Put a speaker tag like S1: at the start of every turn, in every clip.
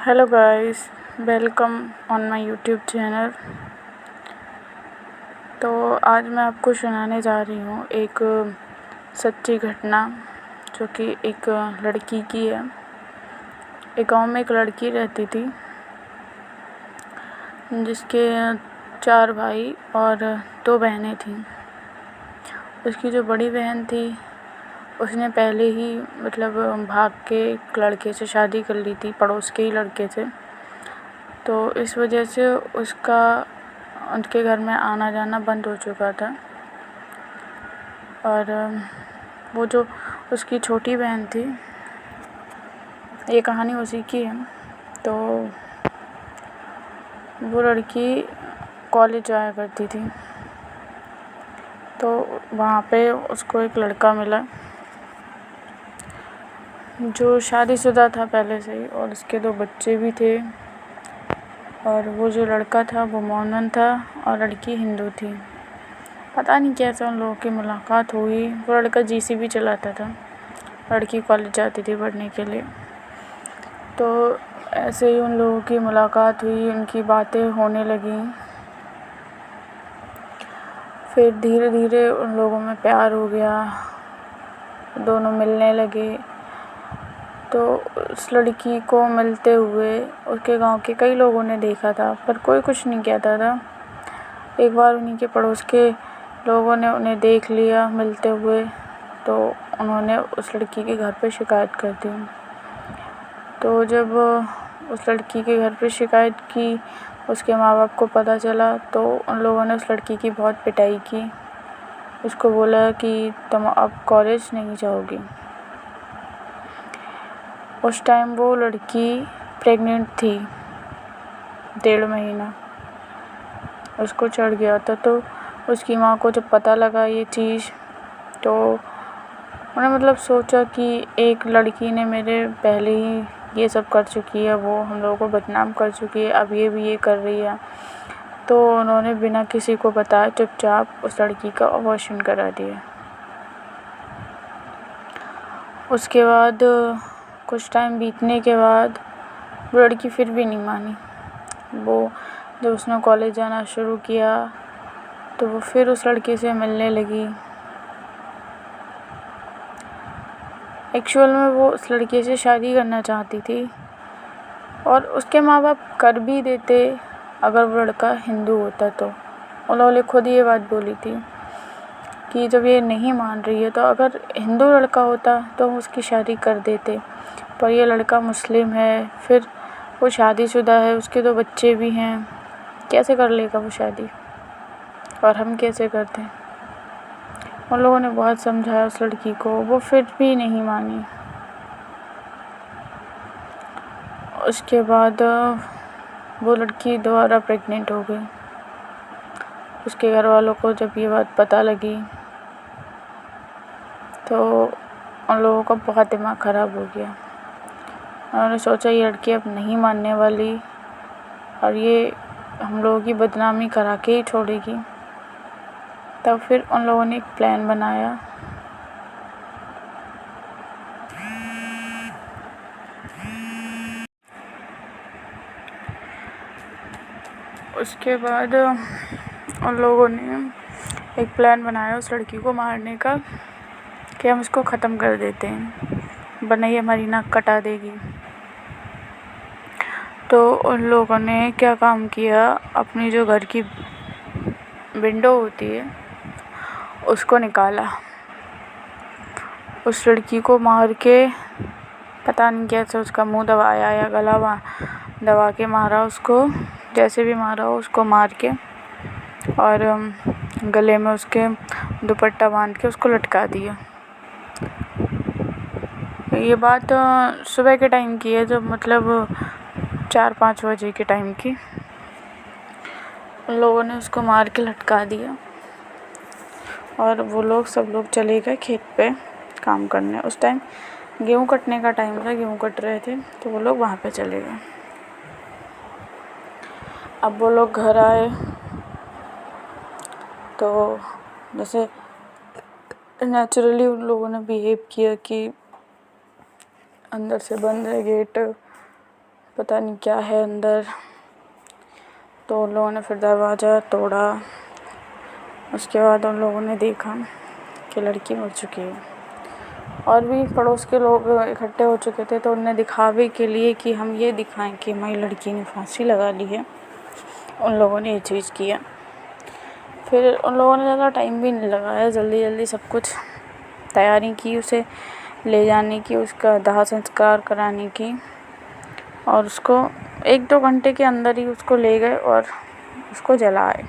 S1: Hello guys, welcome on my YouTube channel. तो आज मैं आपको सुनाने जा रही हूँ एक सच्ची घटना जो कि एक लड़की की है। एक गांव में एक लड़की रहती थी जिसके 4 भाई और 2 बहनें थीं। उसकी जो बड़ी बहन थी उसने पहले ही भाग के एक लड़के से शादी कर ली थी, पड़ोस के ही लड़के से। तो इस वजह से उसका उनके घर में आना जाना बंद हो चुका था। और वो जो उसकी छोटी बहन थी, ये कहानी उसी की है। तो वो लड़की कॉलेज जाया करती थी। तो वहाँ पे उसको एक लड़का मिला जो शादीशुदा था पहले से ही, और उसके 2 बच्चे भी थे। और वो जो लड़का था वो मोमन था और लड़की हिंदू थी। पता नहीं कैसे उन लोगों की मुलाकात हुई। वो लड़का जीसीबी चलाता था, लड़की कॉलेज जाती थी पढ़ने के लिए। तो ऐसे ही उन लोगों की मुलाकात हुई, उनकी बातें होने लगीं। फिर धीरे धीरे उन लोगों में प्यार हो गया, दोनों मिलने लगे। तो उस लड़की को मिलते हुए उसके गांव के कई लोगों ने देखा था, पर कोई कुछ नहीं कहता था। एक बार उन्हीं के पड़ोस के लोगों ने उन्हें देख लिया मिलते हुए, तो उन्होंने उस लड़की के घर पे शिकायत कर दी। तो जब उस लड़की के घर पे शिकायत की, उसके माँ बाप को पता चला, तो उन लोगों ने उस लड़की की बहुत पिटाई की। उसको बोला कि तुम अब कॉलेज नहीं जाओगी। उस टाइम वो लड़की प्रेग्नेंट थी, 1.5 महीना उसको चढ़ गया था। तो उसकी माँ को जब पता लगा ये चीज़, तो उन्हें सोचा कि एक लड़की ने मेरे पहले ही ये सब कर चुकी है, वो हम लोगों को बदनाम कर चुकी है, अब ये भी ये कर रही है। तो उन्होंने बिना किसी को बताए चुपचाप उस लड़की का अबॉर्शन करा दिया। उसके बाद कुछ टाइम बीतने के बाद वो लड़की फिर भी नहीं मानी। वो जब उसने कॉलेज जाना शुरू किया तो वो फिर उस लड़के से मिलने लगी। एक्चुअल में वो उस लड़के से शादी करना चाहती थी, और उसके माँ बाप कर भी देते अगर वो लड़का हिंदू होता। तो उन्होंने खुद ये बात बोली थी कि जब ये नहीं मान रही है तो अगर हिंदू लड़का होता तो हम उसकी शादी कर देते, पर ये लड़का मुस्लिम है, फिर वो शादीशुदा है, उसके 2 बच्चे भी हैं, कैसे कर लेगा वो शादी, और हम कैसे करते हैं। उन लोगों ने बहुत समझाया उस लड़की को, वो फिर भी नहीं मानी। उसके बाद वो लड़की दोबारा प्रेग्नेंट हो गई। उसके घर वालों को जब ये बात पता लगी तो उन लोगों का बहुत दिमाग ख़राब हो गया। उन्होंने सोचा ये लड़की अब नहीं मानने वाली और ये हम लोगों की बदनामी करा के ही छोड़ेगी। तब फिर उन लोगों ने एक प्लान बनाया। उसके बाद उन लोगों ने एक प्लान बनाया उस लड़की को मारने का, कि हम इसको ख़त्म कर देते हैं, वरना ये हमारी नाक कटा देगी। तो उन लोगों ने क्या काम किया, अपनी जो घर की विंडो होती है उसको निकाला, उस लड़की को मार के, पता नहीं कैसे उसका मुंह दबाया या गला दबा के मारा उसको, जैसे भी मारा हो उसको मार के, और गले में उसके दुपट्टा बांध के उसको लटका दिया। ये बात सुबह के टाइम की है, जब 4-5 बजे के टाइम की। उन लोगों ने उसको मार के लटका दिया और वो लोग सब लोग चले गए खेत पे काम करने। उस टाइम गेहूँ कटने का टाइम था, गेहूँ कट रहे थे, तो वो लोग वहाँ पे चले गए। अब वो लोग घर आए तो जैसे नेचुरली उन लोगों ने बिहेव किया कि अंदर से बंद है गेट, पता नहीं क्या है अंदर। तो उन लोगों ने फिर दरवाज़ा तोड़ा। उसके बाद उन लोगों ने देखा कि लड़की मर चुकी है। और भी पड़ोस के लोग इकट्ठे हो चुके थे, तो उनने दिखावे के लिए कि हम ये दिखाएं कि हमारी लड़की ने फांसी लगा ली है, उन लोगों ने ये चीज़ किया। फिर उन लोगों ने ज़्यादा टाइम भी नहीं लगाया, जल्दी जल्दी सब कुछ तैयारी की उसे ले जाने की, उसका दाह संस्कार कराने की, और उसको 1-2 घंटे के अंदर ही उसको ले गए और उसको जलाए।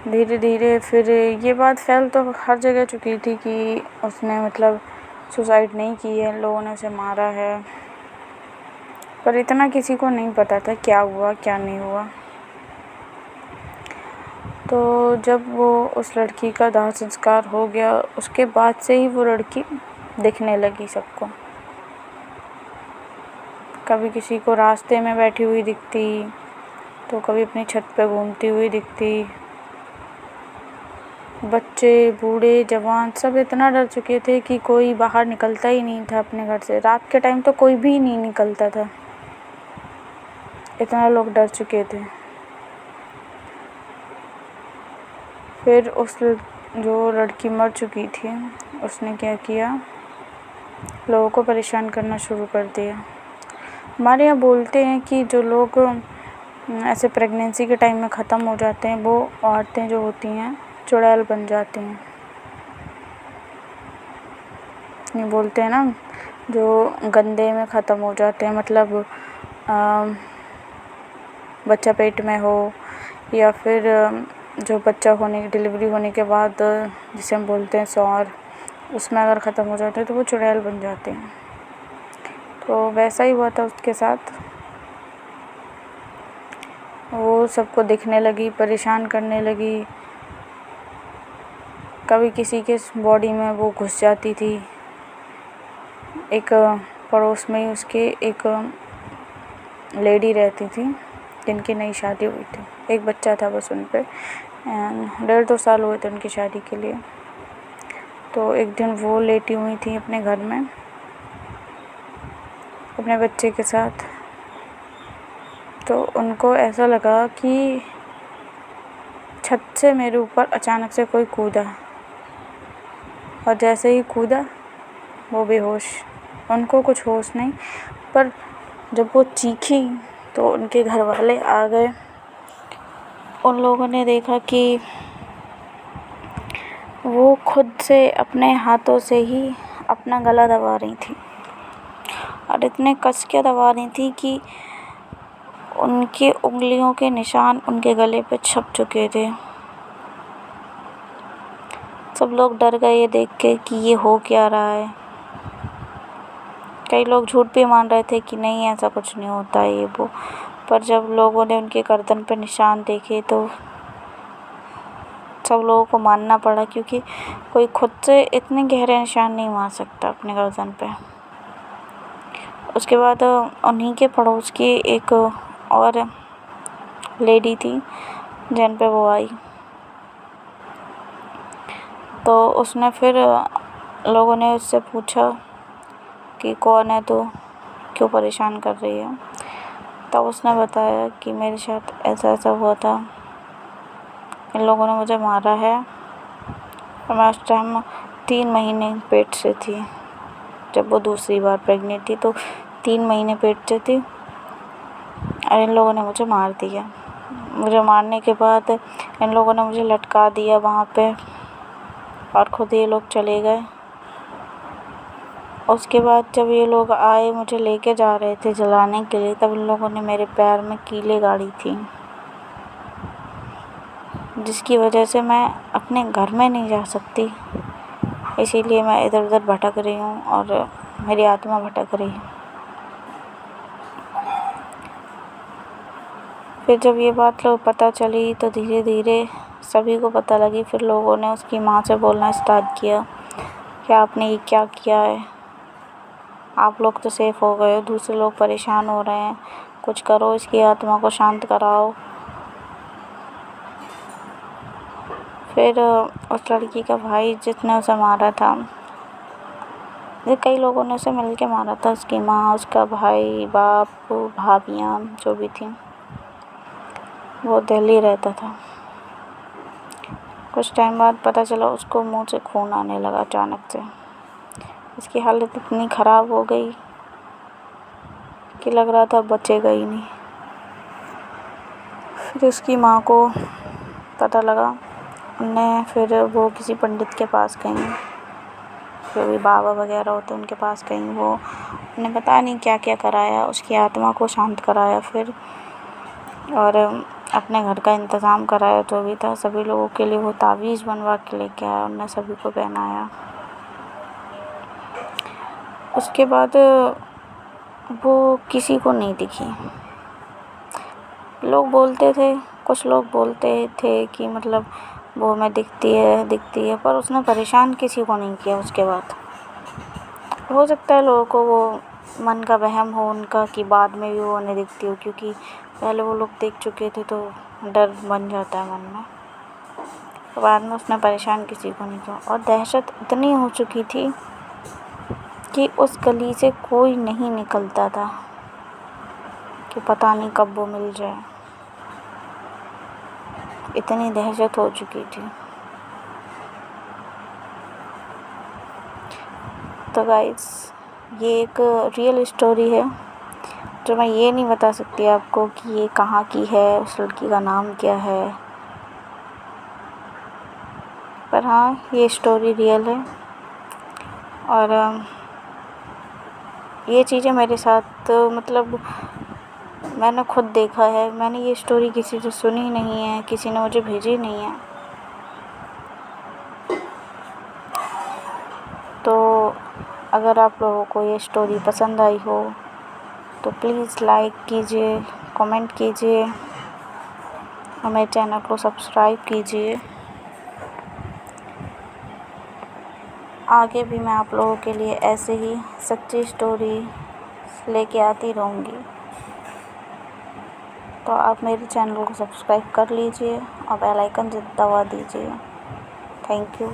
S1: धीरे धीरे फिर ये बात फैल तो हर जगह चुकी थी कि उसने मतलब सुसाइड नहीं की है, लोगों ने उसे मारा है, पर इतना किसी को नहीं पता था क्या हुआ क्या नहीं हुआ। तो जब वो उस लड़की का दाह संस्कार हो गया, उसके बाद से ही वो लड़की दिखने लगी सबको। कभी किसी को रास्ते में बैठी हुई दिखती, तो कभी अपनी छत पे घूमती हुई दिखती। बच्चे, बूढ़े, जवान सब इतना डर चुके थे कि कोई बाहर निकलता ही नहीं था अपने घर से। रात के टाइम तो कोई भी नहीं निकलता था, इतना लोग डर चुके थे। फिर जो लड़की मर चुकी थी, उसने क्या किया, लोगों को परेशान करना शुरू कर दिया। हमारे यहाँ बोलते हैं कि जो लोग ऐसे प्रेगनेंसी के टाइम में ख़त्म हो जाते हैं, वो औरतें जो होती हैं चुड़ैल बन जाती हैं। ये बोलते हैं ना, जो गंदे में ख़त्म हो जाते हैं, मतलब बच्चा पेट में हो, या फिर जो बच्चा होने डिलीवरी होने के बाद जिसे हम बोलते हैं सौर, उसमें अगर ख़त्म हो जाते हैं तो वो चुड़ैल बन जाते हैं। तो वैसा ही हुआ था उसके साथ। वो सबको दिखने लगी, परेशान करने लगी। कभी किसी के बॉडी में वो घुस जाती थी। एक पड़ोस में ही उसके एक लेडी रहती थी जिनकी नई शादी हुई थी, एक बच्चा था बस उन पे, 1.5-2 साल हुए थे उनकी शादी के लिए। तो एक दिन वो लेटी हुई थी अपने घर में अपने बच्चे के साथ। तो उनको ऐसा लगा कि छत से मेरे ऊपर अचानक से कोई कूदा, और जैसे ही कूदा वो बेहोश, उनको कुछ होश नहीं। पर जब वो चीखी तो उनके घर वाले आ गए। उन लोगों ने देखा कि वो खुद से अपने हाथों से ही अपना गला दबा रही थी, और इतने कस के दबा रही थी कि उनकी उंगलियों के निशान उनके गले पे छप चुके थे। सब लोग डर गए ये देख के कि ये हो क्या रहा है। कई लोग झूठ भी मान रहे थे कि नहीं ऐसा कुछ नहीं होता है ये वो, पर जब लोगों ने उनके गर्दन पे निशान देखे तो सब लोगों को मानना पड़ा, क्योंकि कोई खुद से इतने गहरे निशान नहीं मार सकता अपने गर्दन पे। उसके बाद उन्हीं के पड़ोस की एक और लेडी थी जिन पे वो आई, तो उसने फिर लोगों ने उससे पूछा कि कौन है तो क्यों परेशान कर रही है। तब उसने बताया कि मेरे साथ ऐसा ऐसा हुआ था, इन लोगों ने मुझे मारा है, और मैं उस टाइम 3 महीने पेट से थी। जब वो दूसरी बार प्रेग्नेंट थी तो 3 महीने पेट से थी, और इन लोगों ने मुझे मार दिया। मुझे मारने के बाद इन लोगों ने मुझे लटका दिया वहाँ पे, और खुद ये लोग चले गए। उसके बाद जब ये लोग आए मुझे लेके जा रहे थे जलाने के लिए, तब इन लोगों ने मेरे पैर में कीलें गाड़ी थी, जिसकी वजह से मैं अपने घर में नहीं जा सकती। इसीलिए मैं इधर उधर भटक रही हूँ और मेरी आत्मा भटक रही है। फिर जब ये बात लोग पता चली तो धीरे धीरे सभी को पता लगी। फिर लोगों ने उसकी माँ से बोलना स्टार्ट किया कि आपने ये क्या किया है, आप लोग तो सेफ हो गए हो, दूसरे लोग परेशान हो रहे हैं, कुछ करो, इसकी आत्मा को शांत कराओ। फिर उस लड़की का भाई जिसने उसे मारा था,
S2: ये कई लोगों ने उसे मिल के मारा था, उसकी माँ, उसका भाई, बाप, भाभियाँ जो भी थी। वो दिल्ली रहता था। कुछ टाइम बाद पता चला उसको मुंह से खून आने लगा अचानक से। उसकी हालत इतनी ख़राब हो गई कि लग रहा था बचेगा ही नहीं। फिर उसकी माँ को पता लगा, फिर वो किसी पंडित के पास गई, जो भी बाबा वगैरह होते उनके पास गई। वो उन्हें पता नहीं क्या क्या कराया, उसकी आत्मा को शांत कराया फिर, और अपने घर का इंतज़ाम कराया जो भी था। सभी लोगों के लिए वो तावीज़ बनवा के लेके आया, उन्हें सभी को पहनाया। उसके बाद वो किसी को नहीं दिखी। लोग बोलते थे, कुछ लोग बोलते थे कि मतलब वो हमें दिखती है, पर उसने परेशान किसी को नहीं किया उसके बाद। हो सकता है लोगों को वो मन का वहम हो उनका कि बाद में भी वो उन्हें दिखती हो, क्योंकि पहले वो लोग देख चुके थे तो डर बन जाता है मन में। तो बाद में उसने परेशान किसी को नहीं किया, और दहशत इतनी हो चुकी थी कि उस गली से कोई नहीं निकलता था कि पता नहीं कब वो मिल जाए। इतनी दहशत हो चुकी थी। तो गाइस, ये एक रियल स्टोरी है जो मैं ये नहीं बता सकती आपको कि ये कहाँ की है, उस लड़की का नाम क्या है, पर हाँ, ये स्टोरी रियल है। और ये चीज़ें मेरे साथ मतलब मैंने खुद देखा है। मैंने ये स्टोरी किसी से सुनी नहीं है, किसी ने मुझे भेजी नहीं है। तो अगर आप लोगों को ये स्टोरी पसंद आई हो तो प्लीज़ लाइक कीजिए, कमेंट कीजिए, हमारे चैनल को सब्सक्राइब कीजिए। आगे भी मैं आप लोगों के लिए ऐसे ही सच्ची स्टोरी लेके आती रहूँगी। तो आप मेरे चैनल को सब्सक्राइब कर लीजिए और बेल आइकन दबा दीजिए। Thank you.